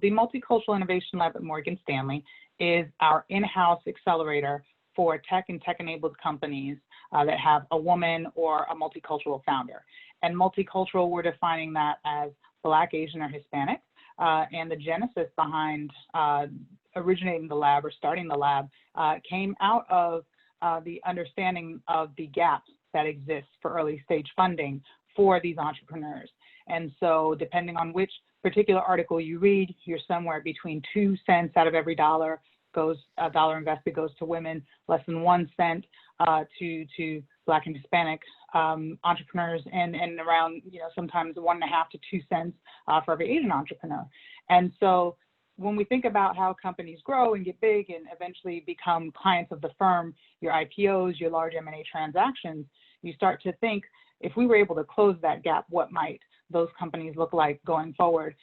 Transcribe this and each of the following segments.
the Multicultural Innovation Lab at Morgan Stanley is our in-house accelerator for tech and tech-enabled companies that have a woman or a multicultural founder. And multicultural, we're defining that as Black, Asian, or Hispanic. And the genesis behind originating the lab or starting the lab came out of the understanding of the gaps that exist for early stage funding for these entrepreneurs. And so depending on which particular article you read, you're somewhere between 2 cents out of every dollar invested goes to women, less than 1 cent to Black and Hispanic entrepreneurs, and around, sometimes 1.5 to 2 cents for every Asian entrepreneur. And so when we think about how companies grow and get big and eventually become clients of the firm, your IPOs, your large M&A transactions, you start to think, if we were able to close that gap, what might those companies look like going forward?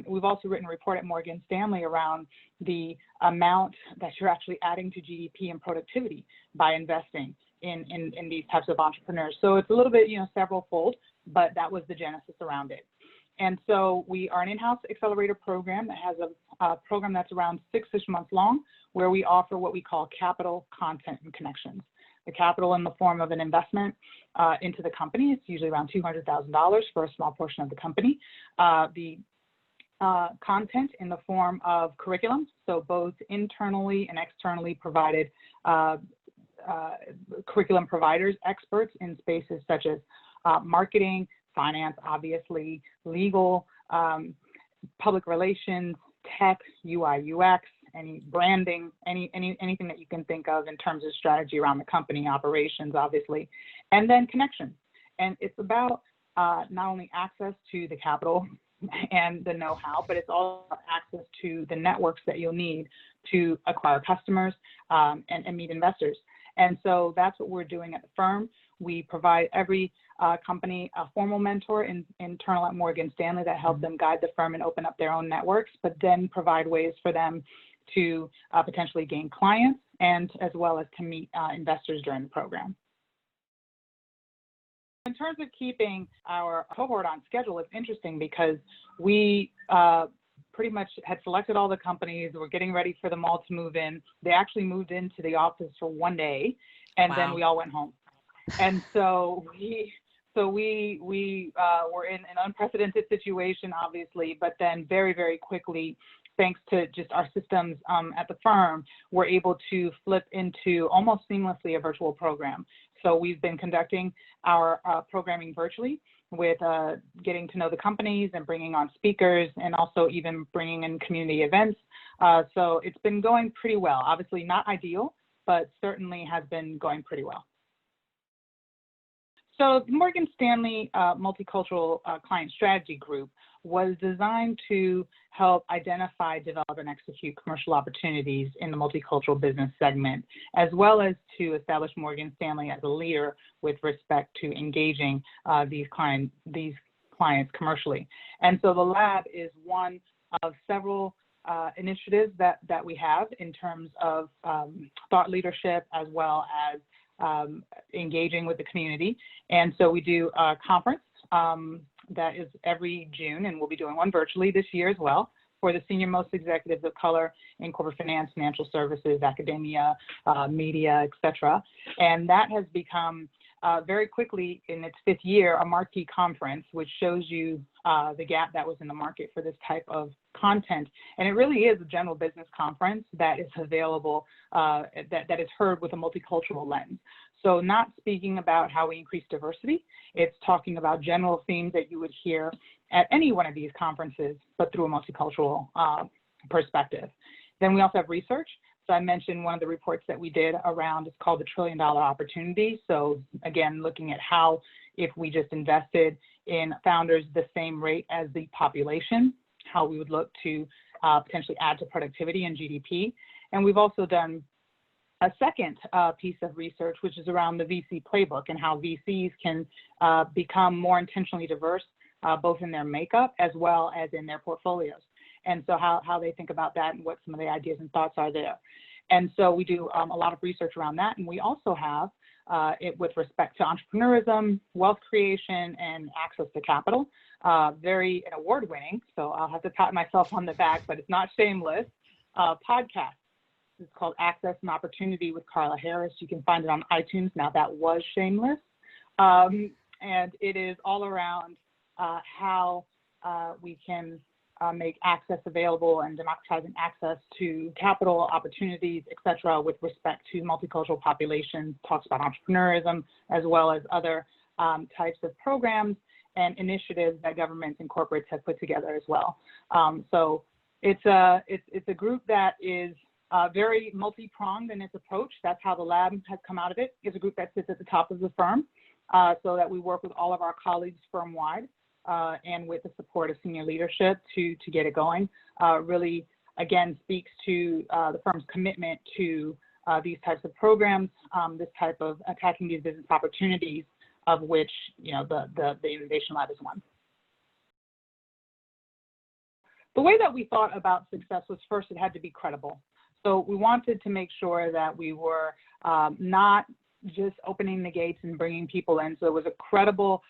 We've also written a report at Morgan Stanley around the amount that you're actually adding to GDP and productivity by investing in these types of entrepreneurs. So it's a little bit, several fold, but that was the genesis around it. And so we are an in-house accelerator program that has a program that's around 6-ish months long, where we offer what we call capital, content, and connections. The capital in the form of an investment into the company. It's usually around $200,000 for a small portion of the company. The content in the form of curriculum, so both internally and externally provided curriculum providers, experts in spaces such as marketing, finance, obviously, legal, public relations, tech, UI, UX, any branding, anything that you can think of in terms of strategy around the company, operations, obviously, and then connections. And it's about not only access to the capital and the know-how, but it's also access to the networks that you'll need to acquire customers and meet investors. And so that's what we're doing at the firm. We provide every company a formal mentor internal at Morgan Stanley that helps them guide the firm and open up their own networks, but then provide ways for them to potentially gain clients and as well as to meet investors during the program. In terms of keeping our cohort on schedule, it's interesting because we pretty much had selected all the companies. We're getting ready for them all to move in. They actually moved into the office for 1 day, and wow. Then we all went home. And so we were in an unprecedented situation, obviously, but then very, very quickly, thanks to just our systems at the firm, we're able to flip into almost seamlessly a virtual program. So we've been conducting our programming virtually with getting to know the companies and bringing on speakers and also even bringing in community events. So it's been going pretty well. Obviously not ideal, but certainly has been going pretty well. So the Morgan Stanley Multicultural Client Strategy Group was designed to help identify, develop, and execute commercial opportunities in the multicultural business segment, as well as to establish Morgan Stanley as a leader with respect to engaging these clients commercially. And so the lab is one of several initiatives that we have in terms of thought leadership as well as engaging with the community. And so we do a conference that is every June, and we'll be doing one virtually this year as well for the senior most executives of color in corporate finance, financial services, academia, media, et cetera. And that has become very quickly in its 5th year a marquee conference, which shows you the gap that was in the market for this type of content. And it really is a general business conference that is available, that is heard with a multicultural lens. So not speaking about how we increase diversity, it's talking about general themes that you would hear at any one of these conferences, but through a multicultural perspective. Then we also have research. So I mentioned one of the reports that we did around, it's called the $1 Trillion Opportunity. So again, looking at how if we just invested in founders the same rate as the population, how we would look to potentially add to productivity and GDP. And we've also done a second piece of research, which is around the VC playbook and how VCs can become more intentionally diverse, both in their makeup as well as in their portfolios. And so how they think about that and what some of the ideas and thoughts are there. And so we do a lot of research around that. And we also have with respect to entrepreneurism, wealth creation, and access to capital. Very award-winning, so I'll have to pat myself on the back, but it's not shameless. Podcast. It's called Access and Opportunity with Carla Harris. You can find it on iTunes. Now, that was shameless. And it is all around how we can make access available and democratizing access to capital, opportunities, et cetera, with respect to multicultural populations, talks about entrepreneurism, as well as other types of programs and initiatives that governments and corporates have put together as well. So it's a group that is very multi-pronged in its approach. That's how the lab has come out of it. It's a group that sits at the top of the firm so that we work with all of our colleagues firm-wide and with the support of senior leadership to get it going. Really, again, speaks to the firm's commitment to these types of programs, this type of attacking these business opportunities, of which, you know, the Innovation Lab is one. The way that we thought about success was, first, it had to be credible. So we wanted to make sure that we were not just opening the gates and bringing people in. So it was a credible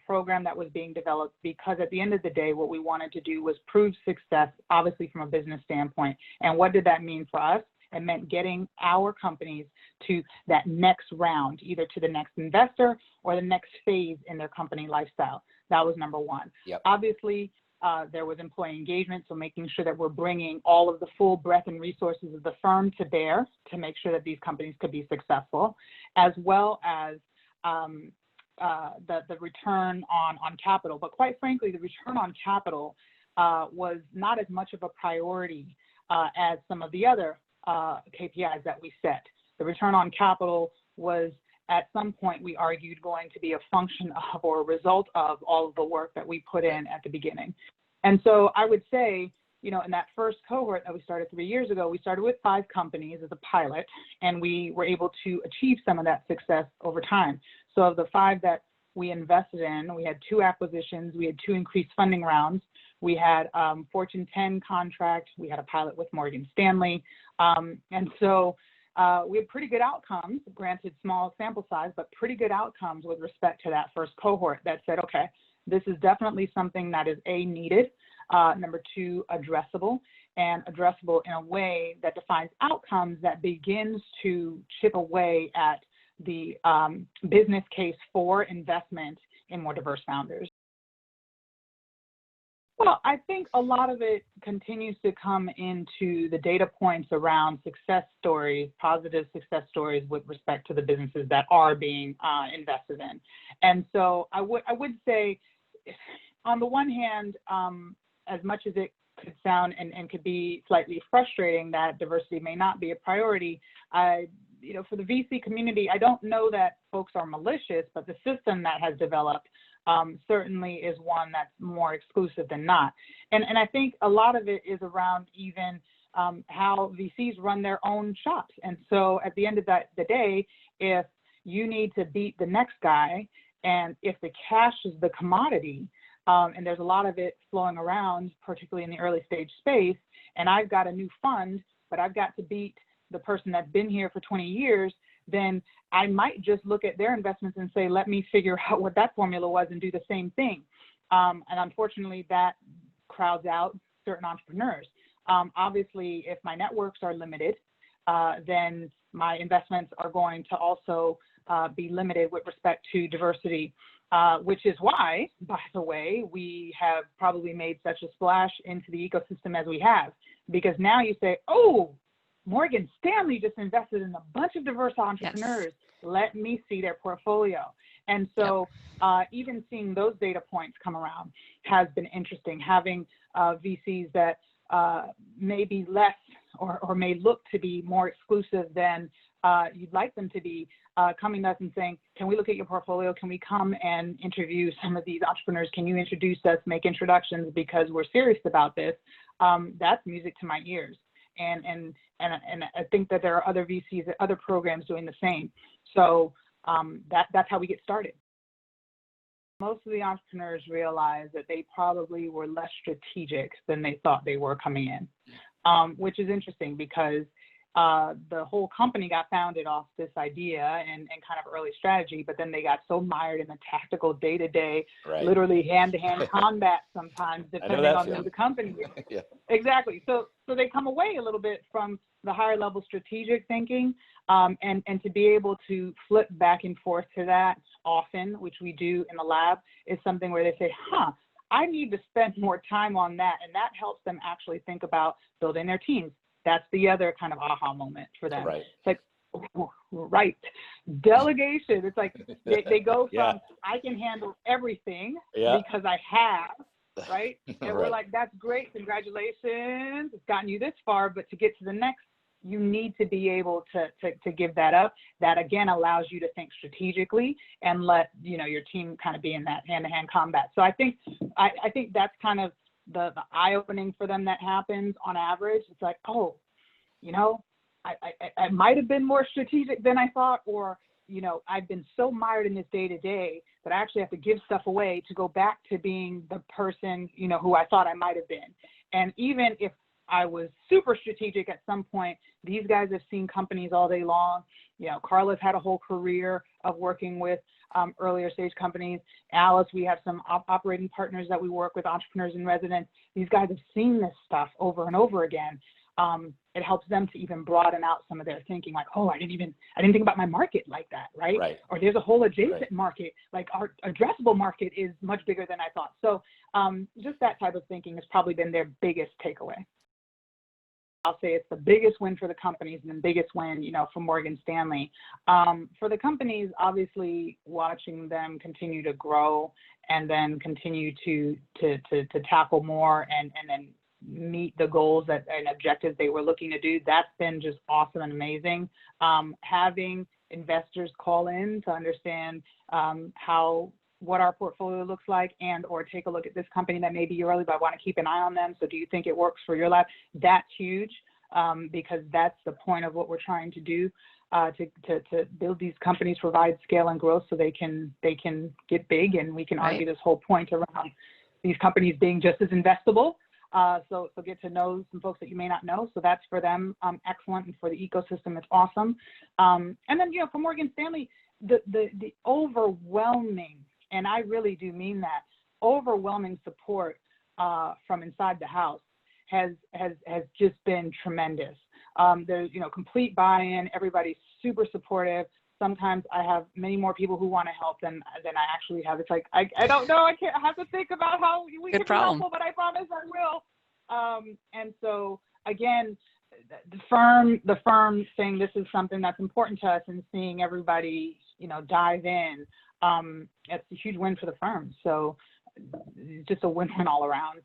program that was being developed, because at the end of the day, what we wanted to do was prove success, obviously from a business standpoint. And what did that mean for us? It meant getting our companies to that next round, either to the next investor or the next phase in their company lifestyle. That was number one. Yep. Obviously, there was employee engagement, so making sure that we're bringing all of the full breadth and resources of the firm to bear to make sure that these companies could be successful, as well as the return on capital. But quite frankly, the return on capital was not as much of a priority as some of the other KPIs that we set. The return on capital was, at some point, we argued, going to be a function of or a result of all of the work that we put in at the beginning. And so I would say, you know, in that first cohort that we started 3 years ago, we started with 5 companies as a pilot, and we were able to achieve some of that success over time. So of the 5 that we invested in, we had 2 acquisitions, we had 2 increased funding rounds, we had Fortune 10 contract, we had a pilot with Morgan Stanley, and so we had pretty good outcomes, granted small sample size, but pretty good outcomes with respect to that first cohort that said, okay, this is definitely something that is A, needed, number 2, addressable, and addressable in a way that defines outcomes that begins to chip away at the business case for investment in more diverse founders. Well, I think a lot of it continues to come into the data points around success stories, positive success stories with respect to the businesses that are being invested in. And so I would say, on the one hand, as much as it could sound and could be slightly frustrating that diversity may not be a priority, you know, for the VC community, I don't know that folks are malicious, but the system that has developed certainly is one that's more exclusive than not. And I think a lot of it is around even how VCs run their own shops. And so at the end of the day, if you need to beat the next guy, and if the cash is the commodity, and there's a lot of it flowing around, particularly in the early stage space, and I've got a new fund, but I've got to beat the person that's been here for 20 years, then I might just look at their investments and say, let me figure out what that formula was and do the same thing. And unfortunately, that crowds out certain entrepreneurs. Obviously, if my networks are limited, then my investments are going to also be limited with respect to diversity, which is why, by the way, we have probably made such a splash into the ecosystem as we have, because now you say, oh, Morgan Stanley just invested in a bunch of diverse entrepreneurs. Yes. Let me see their portfolio. And so even seeing those data points come around has been interesting. Having VCs that may be less or may look to be more exclusive than you'd like them to be, coming to us and saying, can we look at your portfolio? Can we come and interview some of these entrepreneurs? Can you introduce us, make introductions, because we're serious about this? That's music to my ears. And I think that there are other VCs, other programs doing the same. So that's how we get started. Most of the entrepreneurs realize that they probably were less strategic than they thought they were coming in, which is interesting because the whole company got founded off this idea and kind of early strategy, but then they got so mired in the tactical day-to-day, literally hand-to-hand combat sometimes, depending on who the company is. Yeah. Exactly. So they come away a little bit from the higher level strategic thinking, and to be able to flip back and forth to that often, which we do in the lab, is something where they say, I need to spend more time on that. And that helps them actually think about building their teams. That's the other kind of aha moment for them. Right. It's like, delegation. It's like they go from, I can handle everything because I have, right? And we're like, that's great, congratulations, it's gotten you this far, but to get to the next, you need to be able to give that up. That again allows you to think strategically and let your team kind of be in that hand-to-hand combat. So I think that's kind of the eye-opening for them that happens on average. It's like, I might have been more strategic than I thought, or I've been so mired in this day-to-day that I actually have to give stuff away to go back to being the person who I thought I might have been. And even if I was super strategic at some point, these guys have seen companies all day long. Carla's had a whole career of working with earlier stage companies. Alice, we have some operating partners that we work with, entrepreneurs in residence. These guys have seen this stuff over and over again. It helps them to even broaden out some of their thinking, like, I didn't think about my market like that, right? Or there's a whole adjacent market, like our addressable market is much bigger than I thought. So just that type of thinking has probably been their biggest takeaway. I'll say it's the biggest win for the companies and the biggest win, for Morgan Stanley. For the companies, obviously, watching them continue to grow and then continue to tackle more and then meet the goals and objectives they were looking to do, that's been just awesome and amazing. Having investors call in to understand what our portfolio looks like, and or take a look at this company that may be early, but I want to keep an eye on them. So do you think it works for your lab? That's huge, because that's the point of what we're trying to do, to build these companies, provide scale and growth so they can get big, and we can argue this whole point around these companies being just as investable. So get to know some folks that you may not know. So that's for them excellent, and for the ecosystem, it's awesome. And then for Morgan Stanley, the overwhelming, and I really do mean that, overwhelming support from inside the house has just been tremendous. There's complete buy-in. Everybody's super supportive. Sometimes I have many more people who want to help than I actually have. It's like, I don't know. I have to think about how we can be helpful, but I promise I will. And so again, the firm saying this is something that's important to us, and seeing everybody dive in, it's a huge win for the firm. So just a win-win all around.